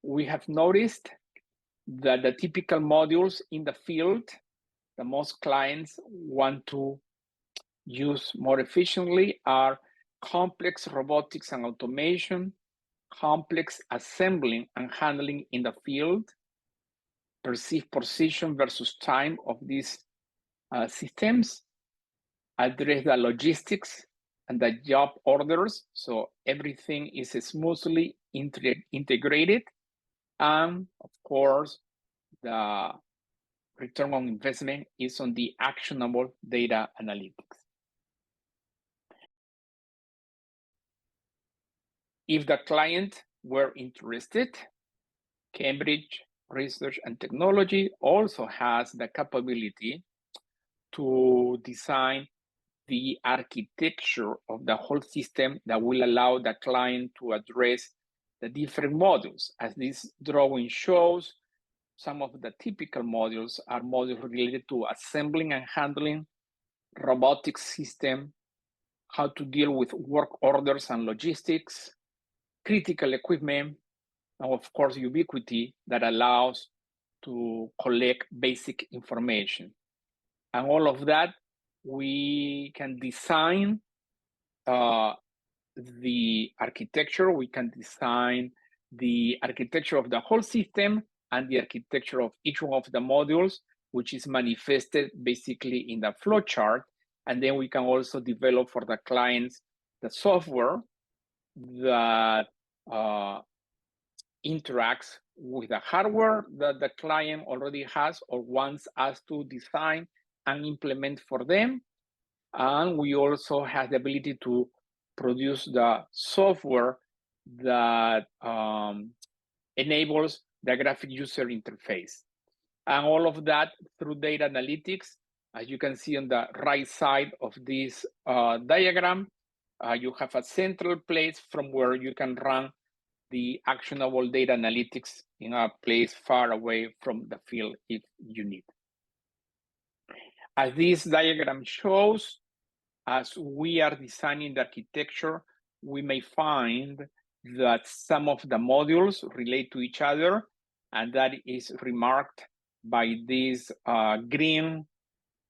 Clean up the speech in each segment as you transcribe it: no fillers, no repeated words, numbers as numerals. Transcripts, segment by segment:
We have noticed that the typical modules in the field, the most clients want to use more efficiently are complex robotics and automation, complex assembling and handling in the field, perceived position versus time of these systems, address the logistics and the job orders, so everything is smoothly integrated, and of course, the return on investment is on the actionable data analytics. If the client were interested, Cambridge Research and Technology also has the capability to design the architecture of the whole system that will allow the client to address the different modules. As this drawing shows, some of the typical modules are modules related to assembling and handling, robotics system, how to deal with work orders and logistics, critical equipment, and of course, ubiquity that allows to collect basic information. And all of that, we can design the architecture, we can design the architecture of the whole system and the architecture of each one of the modules, which is manifested basically in the flow chart. And then we can also develop for the clients the software that interacts with the hardware that the client already has or wants us to design and implement for them. And we also have the ability to produce the software that enables the graphic user interface. And all of that through data analytics. As you can see on the right side of this diagram, you have a central place from where you can run the actionable data analytics in a place far away from the field if you need. As this diagram shows, as we are designing the architecture, we may find that some of the modules relate to each other, and that is remarked by these green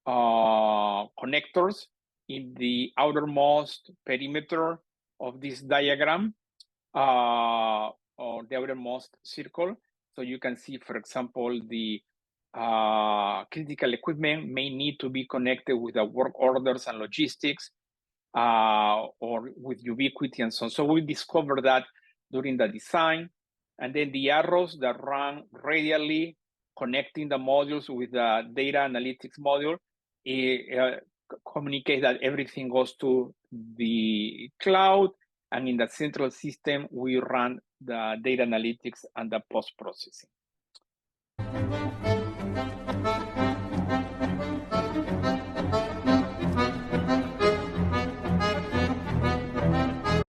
connectors in the outermost perimeter of this diagram, or the outermost circle. So you can see, for example, the critical equipment may need to be connected with the work orders and logistics, or with ubiquity and so on. So we discovered that during the design. And then the arrows that run radially connecting the modules with the data analytics module communicate that everything goes to the cloud. And in the central system, we run the data analytics and the post-processing.